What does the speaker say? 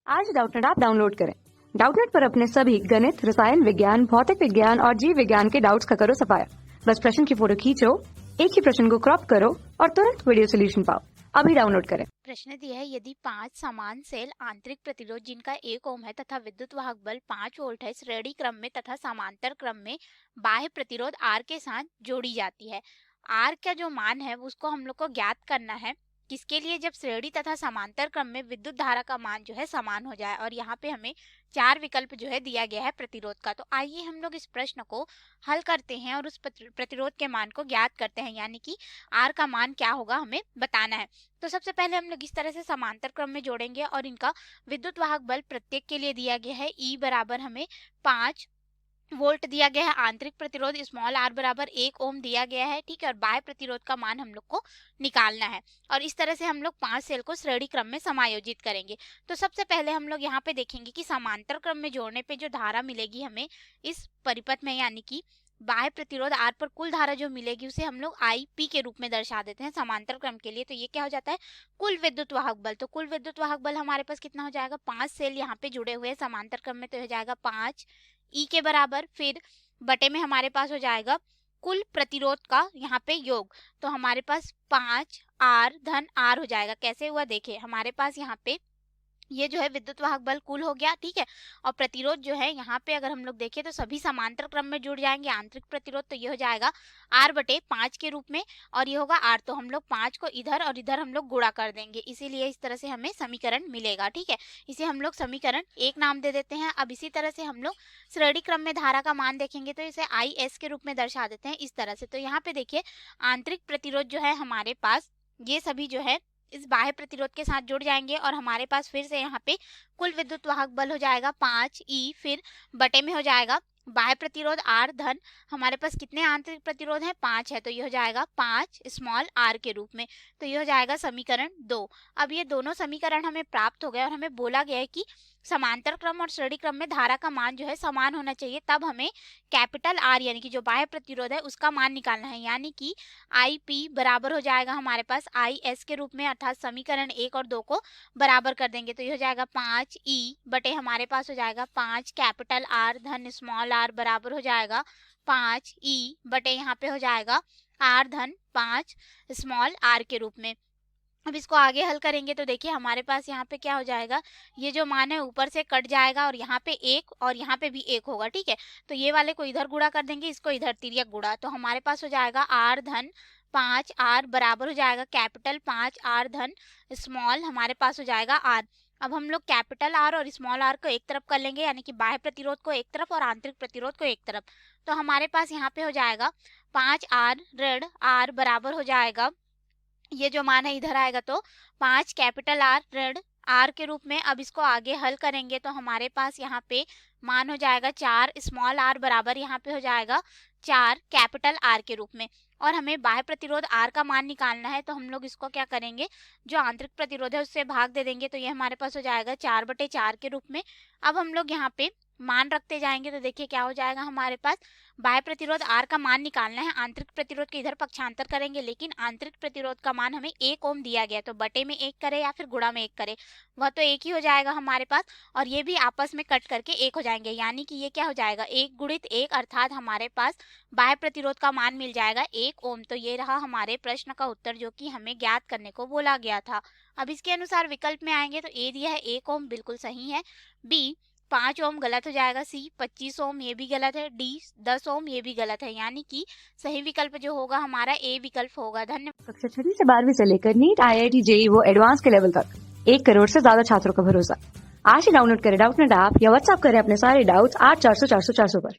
आज Doubtnut app download करें। Doubtnut पर अपने सभी गणित, रसायन विज्ञान, भौतिक विज्ञान और जीव विज्ञान के डाउट्स का करो सफाया। बस प्रश्न की फोटो खींचो, एक ही प्रश्न को क्रॉप करो और तुरंत वीडियो सोल्यूशन पाओ। अभी डाउनलोड करें। प्रश्न दिया है, यदि 5 समान सेल आंतरिक प्रतिरोध जिनका 1 ओम है तथा विद्युत वाहक बल 5 वोल्ट है श्रेणी क्रम में तथा समांतर क्रम में बाह्य प्रतिरोध आर के साथ जोड़ी जाती है। आर का जो मान है उसको हम लोग को ज्ञात करना है, किसके लिए? जब श्रेणी तथा समांतर क्रम में विद्युत धारा का मान जो है समान हो जाए। और यहाँ पे हमें 4 विकल्प जो है दिया गया है प्रतिरोध का। तो आइए हम लोग इस प्रश्न को हल करते हैं और उस प्रतिरोध के मान को ज्ञात करते हैं, यानी कि आर का मान क्या होगा हमें बताना है। तो सबसे पहले हम लोग इस तरह से समांतर क्रम में जोड़ेंगे और इनका विद्युत वाहक बल प्रत्येक के लिए दिया गया है। ई बराबर हमें 5 वोल्ट दिया गया है, आंतरिक प्रतिरोध स्मॉल आर बराबर 1 ओम दिया गया है, ठीक है। और बाह्य प्रतिरोध का मान हम लोग को निकालना है और इस तरह से हम लोग 5 सेल को श्रेणी क्रम में समायोजित करेंगे। तो सबसे पहले हम लोग यहाँ पे देखेंगे कि समांतर क्रम में जोड़ने पे जो धारा मिलेगी हमें इस परिपथ में, यानी कि बाह्य प्रतिरोध आर पर कुल धारा जो मिलेगी उसे हम लोग आई पी के रूप में दर्शा देते हैं समांतर क्रम के लिए। तो ये क्या हो जाता है? कुल विद्युत वाहक बल। तो कुल विद्युत वाहक बल हमारे पास कितना हो जाएगा? 5 सेल यहाँ पे जुड़े हुए हैं समांतर क्रम में, तो हो जाएगा 5 ई के बराबर, फिर बटे में हमारे पास हो जाएगा कुल प्रतिरोध का यहाँ पे योग। तो हमारे पास 5 आर धन आर हो जाएगा। कैसे हुआ देखिए, हमारे पास यहाँ पे ये जो है विद्युत वाहक बल कुल हो गया, ठीक है। और प्रतिरोध जो है यहाँ पे अगर हम लोग देखें तो सभी समांतर क्रम में जुड़ जाएंगे। आंतरिक प्रतिरोध तो ये हो जाएगा आर बटे 5 के रूप में और ये होगा आर। तो हम लोग 5 को इधर और इधर हम लोग गुणा कर देंगे, इसीलिए इस तरह से हमें समीकरण मिलेगा, ठीक है। इसे हम लोग समीकरण 1 नाम दे देते हैं। अब इसी तरह से हम लोग श्रेणी क्रम में धारा का मान देखेंगे तो इसे आई एस के रूप में दर्शा देते हैं इस तरह से। तो यहाँ पे देखिए आंतरिक प्रतिरोध जो है हमारे पास ये सभी जो है इस बाह्य प्रतिरोध के साथ जुड़ जाएंगे और हमारे पास फिर से यहाँ पे कुल विद्युत वाहक बल हो जाएगा 5 ई, फिर बटे में हो जाएगा बाह्य प्रतिरोध आर धन हमारे पास कितने आंतरिक प्रतिरोध है? 5 है, तो ये हो जाएगा 5 स्मॉल आर के रूप में। तो ये हो जाएगा समीकरण 2। अब ये दोनों समीकरण हमें प्राप्त हो गए और हमें बोला गया है कि समांतर क्रम और श्रेणी क्रम में धारा का मान जो है समान होना चाहिए, तब हमें कैपिटल आर यानी कि जो बाह्य प्रतिरोध है उसका मान निकालना है, यानी कि आई पी बराबर हो जाएगा हमारे पास आई एस के रूप में, अर्थात समीकरण 1 और 2 को बराबर कर देंगे। तो ये हो जाएगा 5 ई बटे हमारे पास हो जाएगा 5 कैपिटल आर धन स्मॉल आर बराबर हो जाएगा 5 ई बटे यहाँ पे हो जाएगा आर धन 5 स्मॉल आर के रूप में। अब इसको आगे हल करेंगे तो देखिए हमारे पास यहाँ पे क्या हो जाएगा, ये जो मान है ऊपर से कट जाएगा और यहाँ पे 1 और यहाँ पे भी 1 होगा, ठीक है। तो ये वाले को इधर गुणा कर देंगे, इसको इधर तिर्यक गुणा, तो हमारे पास हो जाएगा आर धन 5 आर बराबर हो जाएगा कैपिटल 5 आर धन स्मॉल हमारे पास हो जाएगा आर। अब हम लोग कैपिटल आर और स्मॉल आर को एक तरफ कर लेंगे, यानी कि बाह्य प्रतिरोध को एक तरफ और आंतरिक प्रतिरोध को एक तरफ। तो हमारे पास यहाँ पे हो जाएगा 5 आर ऋण आर बराबर हो जाएगा, ये जो मान है इधर आएगा तो 5 कैपिटल आर ऋण आर के रूप में। अब इसको आगे हल करेंगे तो हमारे पास यहाँ पे मान हो जाएगा 4 स्मॉल आर बराबर यहाँ पे हो जाएगा 4 कैपिटल आर के रूप में। और हमें बाह्य प्रतिरोध आर का मान निकालना है, तो हम लोग इसको क्या करेंगे, जो आंतरिक प्रतिरोध है उससे भाग दे देंगे, तो ये हमारे पास हो जाएगा 4 बटे 4 के रूप में। अब हम लोग यहाँ पे मान रखते जाएंगे तो देखिए क्या हो जाएगा, हमारे पास बाह्य प्रतिरोध आर का मान निकालना है, आंतरिक प्रतिरोध के इधर पक्षांतर करेंगे, लेकिन आंतरिक प्रतिरोध का मान हमें 1 ओम दिया गया, तो बटे में 1 करे या फिर गुणा में 1 करे वह तो 1 ही हो जाएगा हमारे पास। और ये भी आपस में कट करके 1 हो जाएंगे, यानी कि ये क्या हो जाएगा 1 गुणित 1, अर्थात हमारे पास बाह्य प्रतिरोध का मान मिल जाएगा 1 ओम। तो ये रहा हमारे प्रश्न का उत्तर जो कि हमें ज्ञात करने को बोला गया था। अब इसके अनुसार विकल्प में आएंगे तो ए दिया है 1 ओम बिल्कुल सही है, बी 5 ओम गलत हो जाएगा, सी 25 ओम ये भी गलत है, डी 10 ओम ये भी गलत है, यानी कि सही विकल्प जो होगा हमारा ए विकल्प होगा। धन्यवाद। कक्षा 6 से 12वीं से लेकर नीट, IIT, JEE वो एडवांस के लेवल तक 1 करोड़ से ज्यादा छात्रों का भरोसा। आज ही डाउनलोड करें डाउटनेट ऐप या व्हाट्सएप करें अपने सारे डाउट्स 8400 400 400 पर।